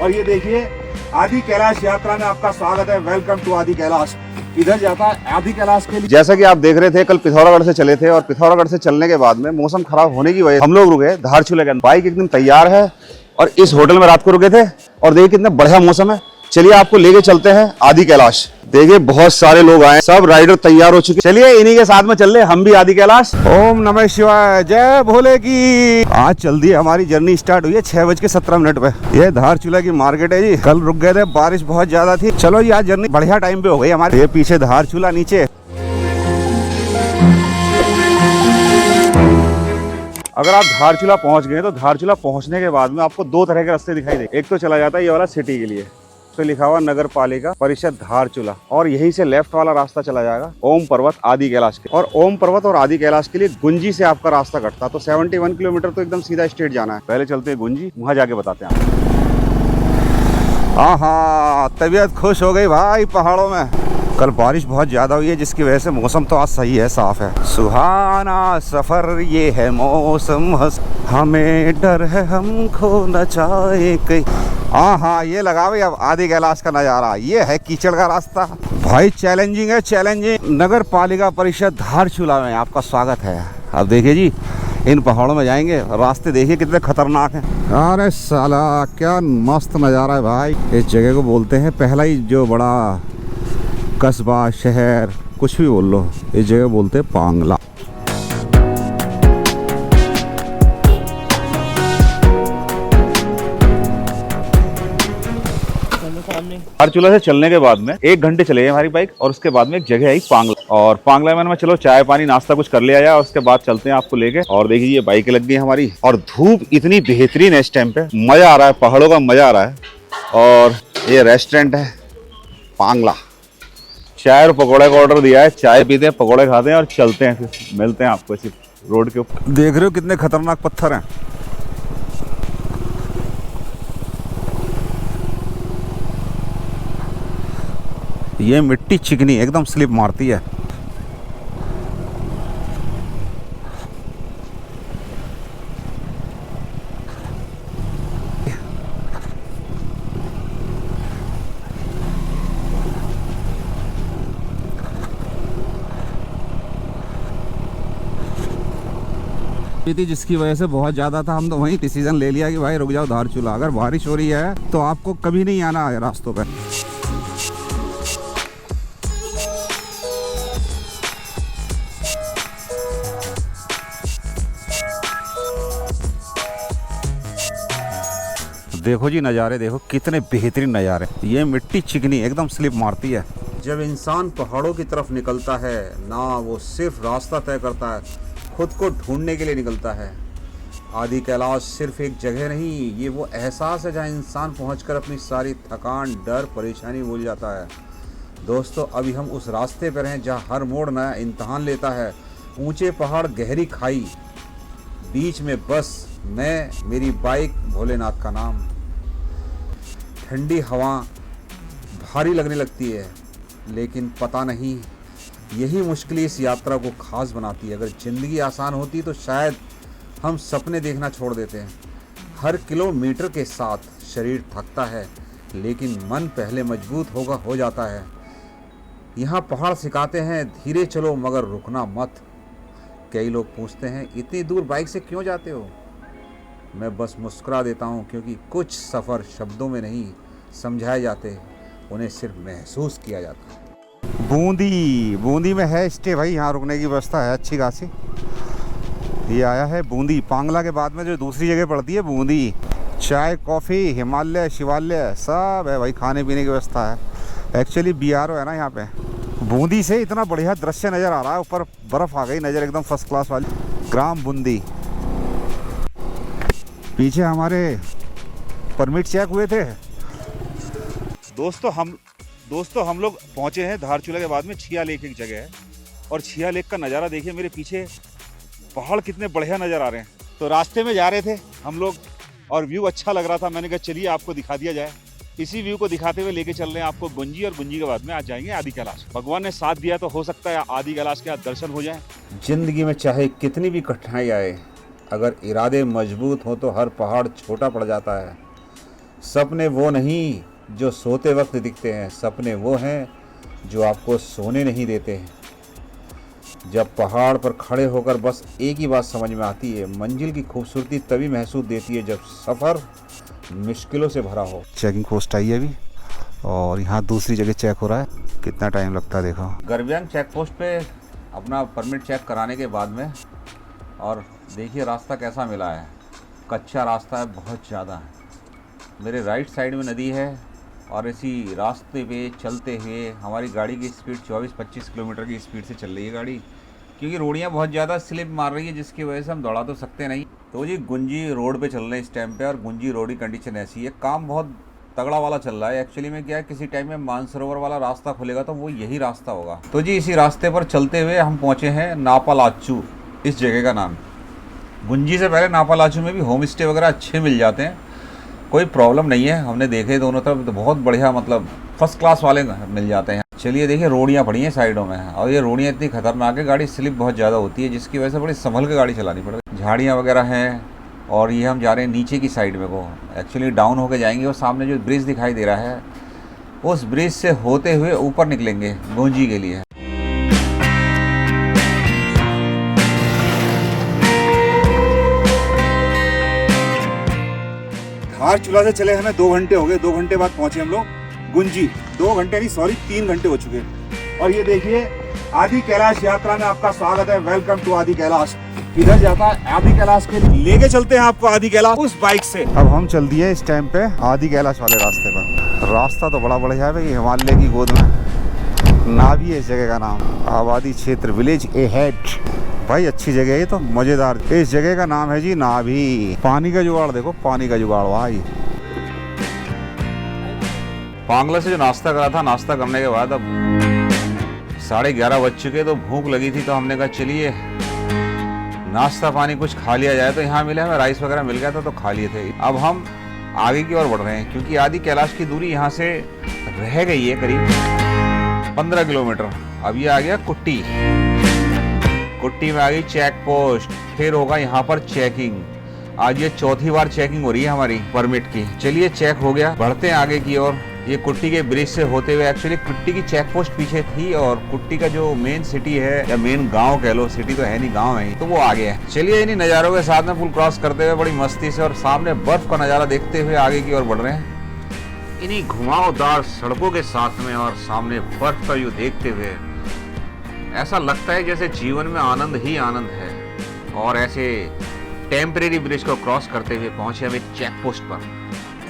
और ये देखिए आदि कैलाश यात्रा में आपका स्वागत है। वेलकम टू आदि कैलाश। इधर जाता है आदि कैलाश के लिए। जैसा कि आप देख रहे थे, कल पिथौरागढ़ से चले थे और पिथौरागढ़ से चलने के बाद में मौसम खराब होने की वजह से हम लोग रुके धारचूला के अंदर। बाइक एकदम तैयार है और इस होटल में रात को रुके थे और देखिए कितना बढ़िया मौसम है। चलिए आपको लेके चलते हैं आदि कैलाश। देखिए बहुत सारे लोग आए, सब राइडर तैयार हो चुके। चलिए इन्हीं के साथ में चल रहे हम भी आदि कैलाश। ओम नमः शिवाय, जय भोले की। आज चल दी हमारी जर्नी स्टार्ट हुई है 6:17 पे। ये धारचूला की मार्केट है जी। कल रुक गए थे, बारिश बहुत ज्यादा थी। चलो जी आज जर्नी बढ़िया टाइम पे हो गई हमारी। ये पीछे धारचूला, नीचे अगर आप धारचूला पहुंच गए तो धारचूला पहुंचने के बाद में आपको दो तरह के रास्ते दिखाई देंगे। एक तो चला जाता है ये वाला सिटी के लिए, तो लिखा हुआ नगर पालिका परिषद धारचूला, और यहीं से लेफ्ट वाला रास्ता चला जाएगा ओम पर्वत आदि कैलाश के। और ओम पर्वत और आदि कैलाश के लिए गुंजी से आपका रास्ता कटता है। तो 71 किलोमीटर तो एकदम सीधा स्ट्रेट जाना है। पहले चलते हैं गुंजी, वहां जाके बताते हैं आपको। हाँ, तबीयत खुश हो गई भाई पहाड़ों में। कल बारिश बहुत ज्यादा हुई है जिसकी वजह से मौसम तो आज सही है, साफ है। सुहाना सफर ये है मौसम, हमें डर है हम खो न जाए कहीं। हाँ, ये लगा भाई अब आदि कैलाश का नज़ारा। ये है कीचड़ का रास्ता भाई, चैलेंजिंग है, चैलेंजिंग। नगर पालिका परिषद धारचूला में आपका स्वागत है। अब देखिए जी इन पहाड़ों में जाएंगे, रास्ते देखिए कितने खतरनाक हैं। अरे साला क्या मस्त नज़ारा है भाई। इस जगह को बोलते हैं पहला ही जो बड़ा कस्बा, शहर, कुछ भी बोल लो, इस जगह बोलते हैं पांगला। धारचूला से चलने के बाद में 1 घंटे चले हमारी बाइक, और उसके बाद में एक जगह आई पांगला। और पांगला में चलो चाय पानी नाश्ता कुछ कर ले आया, और उसके बाद चलते हैं आपको लेके। और देखिए ये बाइकें लग गई हमारी, और धूप इतनी बेहतरीन है इस टाइम पे, मजा आ रहा है, पहाड़ों का मजा आ रहा है। और ये रेस्टोरेंट है पांगला। चाय और पकौड़े का ऑर्डर दिया है, चाय पीते हैं, पकौड़े खाते हैं और चलते हैं, फिर मिलते हैं आपको इसी रोड के ऊपर। देख रहे हो कितने खतरनाक पत्थर हैं। ये मिट्टी चिकनी एकदम स्लिप मारती है। जिसकी वजह से बहुत ज़्यादा था, हम तो वहीं डिसीजन ले लिया कि भाई रुक जाओ धारचूला। अगर बारिश हो रही है तो आपको कभी नहीं आना है रास्तों पे। देखो जी नज़ारे देखो कितने बेहतरीन नज़ारे। ये मिट्टी चिकनी एकदम स्लिप मारती है। जब इंसान पहाड़ों की तरफ निकलता है ना, वो सिर्फ रास्ता तय करता है, खुद को ढूंढने के लिए निकलता है। आदि कैलाश सिर्फ एक जगह नहीं, ये वो एहसास है जहाँ इंसान पहुंचकर अपनी सारी थकान, डर, परेशानी भूल जाता है। दोस्तों अभी हम उस रास्ते पर हैं जहाँ हर मोड़ नया इम्तहान लेता है। ऊंचे पहाड़, गहरी खाई, बीच में बस मैं, मेरी बाइक, भोलेनाथ का नाम। ठंडी हवा भारी लगने लगती है, लेकिन पता नहीं यही मुश्किल इस यात्रा को खास बनाती है। अगर ज़िंदगी आसान होती तो शायद हम सपने देखना छोड़ देते हैं। हर किलोमीटर के साथ शरीर थकता है, लेकिन मन पहले मजबूत हो जाता है। यहाँ पहाड़ सिखाते हैं धीरे चलो मगर रुकना मत। कई लोग पूछते हैं इतनी दूर बाइक से क्यों जाते हो? मैं बस मुस्कुरा देता हूँ, क्योंकि कुछ सफ़र शब्दों में नहीं समझाए जाते, उन्हें सिर्फ महसूस किया जाता है। बूंदी में है स्टे भाई, यहाँ रुकने की व्यवस्था है अच्छी खासी। ये आया है बूंदी। पांगला के बाद में जो दूसरी जगह पड़ती है बूंदी। चाय, कॉफ़ी, हिमालय, शिवालय सब है भाई, खाने पीने की व्यवस्था है। एक्चुअली BRO है ना यहाँ पे। बूंदी से इतना बढ़िया दृश्य नज़र आ रहा है, ऊपर बर्फ़ आ गई नज़र एकदम फर्स्ट क्लास वाली। ग्राम बूंदी। पीछे हमारे परमिट चेक हुए थे। दोस्तों हम लोग पहुँचे हैं धारचूला के बाद में छिया लेक एक जगह है, और छिया लेक का नज़ारा देखिए। मेरे पीछे पहाड़ कितने बढ़िया नज़र आ रहे हैं। तो रास्ते में जा रहे थे हम लोग और व्यू अच्छा लग रहा था, मैंने कहा चलिए आपको दिखा दिया जाए इसी व्यू को दिखाते हुए लेके चल रहे हैं आपको गुंजी, और गुंजी के बाद में आज जाएंगे आदि कैलाश। भगवान ने साथ दिया तो हो सकता है आदि कैलाश के आज दर्शन हो जाए। जिंदगी में चाहे कितनी भी कठिनाई आए, अगर इरादे मजबूत हो तो हर पहाड़ छोटा पड़ जाता है। सपने वो नहीं जो सोते वक्त दिखते हैं, सपने वो हैं जो आपको सोने नहीं देते हैं। जब पहाड़ पर खड़े होकर बस एक ही बात समझ में आती है, मंजिल की खूबसूरती तभी महसूस देती है जब सफ़र मुश्किलों से भरा हो। चेकिंग पोस्ट आई है अभी, और यहाँ दूसरी जगह चेक हो रहा है। कितना टाइम लगता है देखो। गर्ब्यांग चेक पोस्ट पे अपना परमिट चेक कराने के बाद में, और देखिए रास्ता कैसा मिला है। कच्चा रास्ता है, बहुत ज़्यादा है। मेरे राइट साइड में नदी है, और इसी रास्ते पे चलते हुए हमारी गाड़ी की स्पीड 24-25 किलोमीटर की स्पीड से चल रही है गाड़ी, क्योंकि रोडियाँ बहुत ज़्यादा स्लिप मार रही है, जिसकी वजह से हम दौड़ा तो सकते नहीं। तो जी गुंजी रोड पे चल रहे हैं इस टाइम पे, और गुंजी रोड की कंडीशन ऐसी है, काम बहुत तगड़ा वाला चल रहा है। एक्चुअली में क्या है, किसी टाइम में मानसरोवर वाला रास्ता खुलेगा तो वो यही रास्ता होगा। तो जी इसी रास्ते पर चलते हुए हम पहुँचे हैं नापालाचू, इस जगह का नाम। गुंजी से पहले नापालाचू में भी होम स्टे वगैरह अच्छे मिल जाते हैं, कोई प्रॉब्लम नहीं है। हमने देखे दोनों तरफ तो बहुत बढ़िया, मतलब फर्स्ट क्लास वाले मिल जाते हैं। चलिए देखिए रोडियाँ पड़ी हैं साइडों में, और ये रोडियाँ इतनी खतरनाक है, गाड़ी स्लिप बहुत ज़्यादा होती है, जिसकी वजह से बड़ी संभल के गाड़ी चलानी पड़ रही है। झाड़ियाँ वगैरह हैं, और ये हम जा रहे हैं नीचे की साइड में को, एक्चुअली डाउन होके जाएंगे। और सामने जो ब्रिज दिखाई दे रहा है, उस ब्रिज से होते हुए ऊपर निकलेंगे गुंजी के लिए। धारचूला से चले हमें 2 घंटे हो गए। 2 घंटे बाद पहुंचे हम लोग गुंजी। 2 घंटे नहीं, सॉरी 3 घंटे हो चुके। और ये देखिए आदि कैलाश यात्रा में आपका स्वागत है। वेलकम टू आदि कैलाश। किधर जाता है आदि कैलाश के लिए, लेके चलते हैं आपको आदि कैलाश उस बाइक से। अब हम चल दिए इस टाइम पे आदि कैलाश वाले रास्ते पर। रास्ता तो बड़ा बढ़िया है भाई, हिमालय की गोद में। नाभी है इस जगह का नाम, आबादी क्षेत्र विलेज एहेड। भाई अच्छी जगह है ये तो, मजेदार। इस जगह का नाम है जी नाभी। पानी का जुगाड़ देखो, पानी का जुगाड़ भाई। पांगला से जो नाश्ता करा था, नाश्ता करने के बाद अब 11:30 बज चुके, तो भूख लगी थी, तो हमने कहा चलिए नाश्ता पानी कुछ खा लिया जाए। तो यहाँ मिले हमें राइस वगैरह मिल गया था, तो खा लिए थे। अब हम आगे की ओर बढ़ रहे हैं, क्योंकि आदि कैलाश की दूरी यहाँ से रह गई है करीब 15 किलोमीटर। अब ये आ गया कुट्टी। कुट्टी में आ गई चेक पोस्ट, फिर होगा यहाँ पर चेकिंग। आज ये 4थी बार चेकिंग हो रही है हमारी परमिट की। चलिए चेक हो गया, बढ़ते हैं आगे की ओर। ये कुट्टी के ब्रिज से होते हुए, एक्चुअली कुट्टी की चेक पोस्ट पीछे थी, और कुट्टी का जो मेन सिटी है, या मेन गांव कह लो, सिटी तो है नहीं, गांव है, तो वो आ गया है। चलिए इन्हीं नज़ारों के साथ में पुल क्रॉस करते हुए बड़ी मस्ती से, और सामने बर्फ का नज़ारा देखते हुए आगे की ओर बढ़ रहे हैं इन्हीं घुमावदार सड़कों के साथ में, और सामने बर्फ का व्यू देखते हुए ऐसा लगता है जैसे जीवन में आनंद ही आनंद है। और ऐसे टेम्परेरी ब्रिज को क्रॉस करते हुए पहुंचे हम एक चेक पोस्ट पर।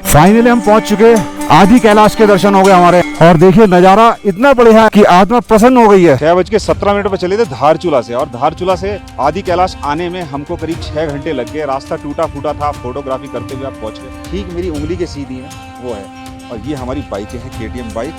फाइनली हम पहुंच चुके, आदि कैलाश के दर्शन हो गए हमारे। और देखिए नजारा इतना बढ़िया है कि आत्मा प्रसन्न हो गई है। 6:17 पे चले थे धारचूला से, और धारचूला से आदि कैलाश आने में हमको करीब 6 घंटे लग गए। रास्ता टूटा फूटा था, फोटोग्राफी करते हुए आप पहुंच गए। ठीक मेरी उंगली के सीधी है वो है, और ये हमारी बाइकें हैं, KTM बाइक।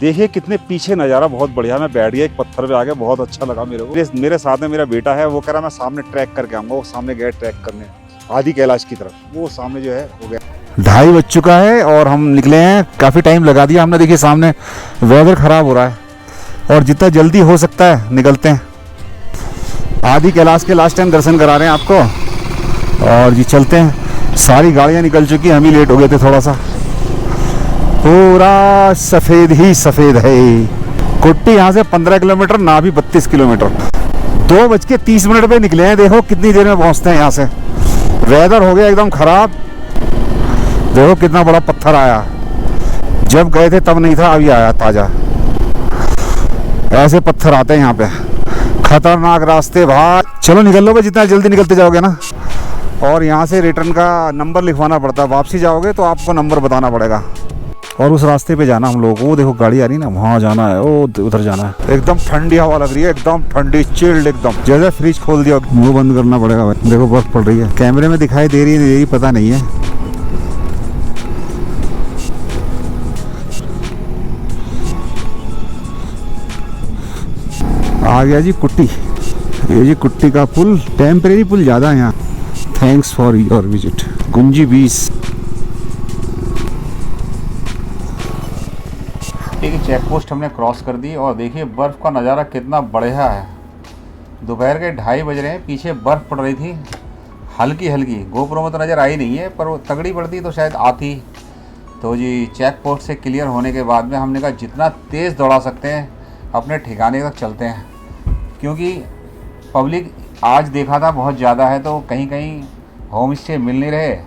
देखिए कितने पीछे नज़ारा, बहुत बढ़िया। मैं बैठ गया एक पत्थर पे आके, बहुत अच्छा लगा मेरे को। मेरे साथ में मेरा बेटा है, वो कह रहा मैं सामने ट्रैक करके आऊंगा। वो सामने गए ट्रैक करने आदि कैलाश की तरफ, वो सामने जो है हो गया। 2:30 बज चुका है और हम निकले हैं। काफ़ी टाइम लगा दिया हमने। देखिए सामने वेदर ख़राब हो रहा है, और जितना जल्दी हो सकता है निकलते हैं। आदि कैलाश के लास्ट टाइम दर्शन करा रहे हैं आपको, और जी चलते हैं। सारी गाड़ियाँ निकल चुकी, हम ही लेट हो गए थे थोड़ा सा। पूरा सफ़ेद ही सफ़ेद है। कुट्टी यहाँ से 15 किलोमीटर, नाभी 32 किलोमीटर। 2:30 पे निकले हैं। देखो कितनी देर में पहुँचते हैं यहाँ से। वेदर हो गया एकदम ख़राब। देखो कितना बड़ा पत्थर आया, जब गए थे तब नहीं था, अभी आया ताज़ा। ऐसे पत्थर आते हैं यहाँ पे, खतरनाक रास्ते भाई। चलो निकल लो भाई, जितना जल्दी निकलते जाओगे ना। और यहाँ से रिटर्न का नंबर लिखवाना पड़ता है, वापसी जाओगे तो आपको नंबर बताना पड़ेगा। और उस रास्ते पे जाना हम लोग। वो देखो गाड़ी आ रही ना, वहाँ जाना है, वो उधर जाना है। एकदम ठंडी हवा लग रही है, एकदम ठंडी चिल्ड एकदम। जैसे फ्रिज खोल दिया, मुंह बंद करना पड़ेगा भाई। देखो बर्फ पड़ रही है, कैमरे में दिखाई दे रही है, नहीं दे रही पता नहीं है। आ गया जी कुट्टी। ये जी कुट्टी का पुल, टेम्परेरी पुल ज़्यादा है यहाँ। Thanks for your visit Gunji beach. ठीक है, चेक पोस्ट हमने क्रॉस कर दी और देखिए बर्फ़ का नज़ारा कितना बढ़िया है। दोपहर के 2:30 बज रहे हैं, पीछे बर्फ़ पड़ रही थी हल्की हल्की, गोप्रो में तो नज़र आई नहीं है पर वो तगड़ी पड़ती तो शायद आती। तो जी चेक पोस्ट से क्लियर होने के बाद में हमने कहा जितना तेज़ दौड़ा सकते हैं अपने ठिकाने तक चलते हैं, क्योंकि पब्लिक आज देखा था बहुत ज़्यादा है तो कहीं कहीं होम स्टे मिल नहीं रहे,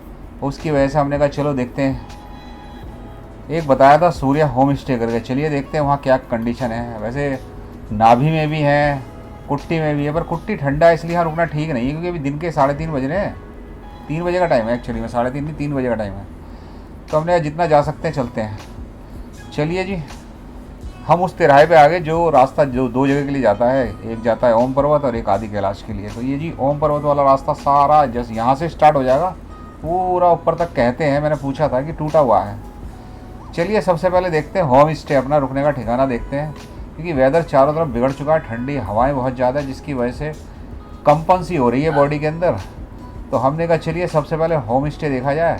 उसकी वजह से हमने कहा चलो देखते हैं। एक बताया था सूर्या होम स्टे करके, चलिए देखते हैं वहाँ क्या कंडीशन है। वैसे नाभि में भी है, कुट्टी में भी है, पर कुट्टी ठंडा है इसलिए यहाँ रुकना ठीक नहीं है, क्योंकि अभी दिन के 3:30 बज रहे हैं। 3 बजे का टाइम है एक्चुअली में, 3:30 नहीं 3 बजे का टाइम है। तो हमने जितना जा सकते हैं चलते हैं। चलिए जी, हम उस तिराहे पे आ गए जो रास्ता जो 2 जगह के लिए जाता है, एक जाता है ओम पर्वत और एक आदि कैलाश के लिए। तो ये जी ओम पर्वत वाला रास्ता सारा जैसे यहाँ से स्टार्ट हो जाएगा पूरा ऊपर तक, कहते हैं, मैंने पूछा था कि टूटा हुआ है। चलिए सबसे पहले देखते हैं होम स्टे, अपना रुकने का ठिकाना देखते हैं, क्योंकि वेदर चारों तरफ बिगड़ चुका है, ठंडी हवाएं बहुत ज़्यादा है जिसकी वजह से कंपन हो रही है बॉडी के अंदर। तो हमने कहा चलिए सबसे पहले होम स्टे देखा जाए,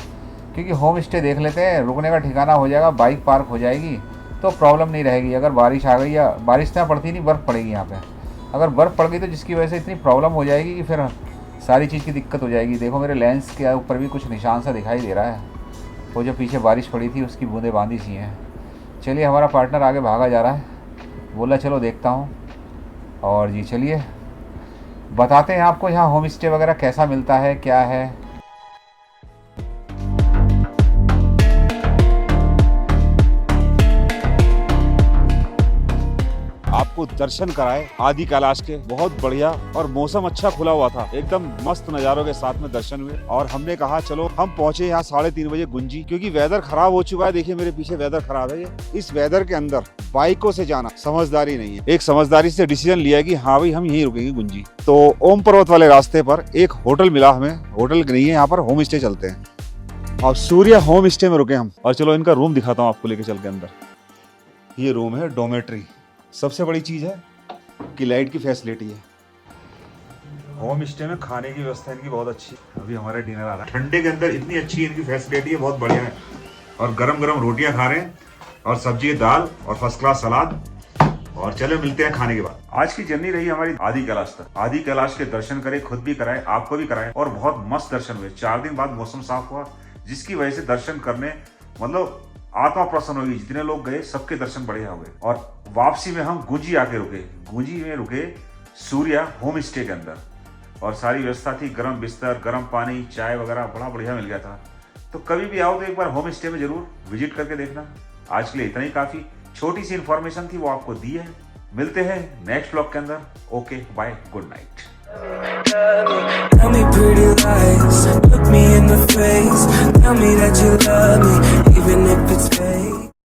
क्योंकि होम स्टे देख लेते हैं, रुकने का ठिकाना हो जाएगा, बाइक पार्क हो जाएगी तो प्रॉब्लम नहीं रहेगी। अगर बारिश आ गई या बारिश ना पड़ती नहीं, बर्फ़ पड़ेगी यहाँ पे, अगर बर्फ़ पड़ गई तो जिसकी वजह से इतनी प्रॉब्लम हो जाएगी कि फिर सारी चीज़ की दिक्कत हो जाएगी। देखो मेरे लेंस के ऊपर भी कुछ निशान सा दिखाई दे रहा है, वो जो पीछे बारिश पड़ी थी उसकी बूंदें बांधी सी हैं। चलिए हमारा पार्टनर आगे भागा जा रहा है, बोला चलो देखता हूँ। और जी चलिए बताते हैं आपको यहाँ होम स्टे वगैरह कैसा मिलता है, क्या है। आपको दर्शन कराए आदि कैलाश के, बहुत बढ़िया, और मौसम अच्छा खुला हुआ था, एकदम मस्त नज़ारों के साथ में दर्शन हुए। और हमने कहा चलो, हम पहुंचे यहाँ 3:30 बजे गुंजी, क्योंकि वेदर खराब हो चुका है। देखिए मेरे पीछे वेदर खराब है, ये इस वेदर के अंदर बाइकों से जाना समझदारी नहीं है। एक समझदारी से डिसीजन लिया कि हाँ भाई हम यहीं रुकेंगे गुंजी। तो ओम पर्वत वाले रास्ते पर एक होटल मिला हमें, होटल नहीं है यहाँ पर, होम स्टे चलते हैं। और सूर्या होम स्टे में रुके हम। और चलो इनका रूम दिखाता हूँ आपको, लेके चल के अंदर। ये रूम है डोमेट्री। सबसे बड़ी चीज़ है कि लाइट की फैसिलिटी है। होम स्टे में खाने की व्यवस्था इनकी बहुत अच्छी है। अभी हमारा डिनर आ रहा है, ठंडे के अंदर इतनी अच्छी इनकी फैसिलिटी है, बहुत बढ़िया है। और गरम गरम रोटियां खा रहे हैं, और सब्जी, दाल और फर्स्ट क्लास सलाद। और चलो मिलते हैं खाने के बाद। आज की जर्नी रही हमारी आदि कैलाश तक। आदि कैलाश के दर्शन करें, खुद भी कराए, आपको भी कराए, और बहुत मस्त दर्शन हुए। 4 दिन बाद मौसम साफ हुआ, जिसकी वजह से दर्शन करने मतलब आत्मा प्रसन्न होगी। जितने लोग गए सबके दर्शन बढ़िया हो गए। और वापसी में हम गुंजी आके रुके, गुंजी में रुके सूर्या होम स्टे के अंदर, और सारी व्यवस्था थी, गर्म बिस्तर, गर्म पानी, चाय वगैरह बड़ा बढ़िया मिल गया था। तो कभी भी आओ तो एक बार होम स्टे में जरूर विजिट करके देखना। आज के लिए इतना ही काफी, छोटी सी इन्फॉर्मेशन थी वो आपको दी है। मिलते हैं नेक्स्ट व्लॉग के अंदर। Okay bye, good night. Tell me pretty lies, look me in the face, tell me that you love me, even if it's fake.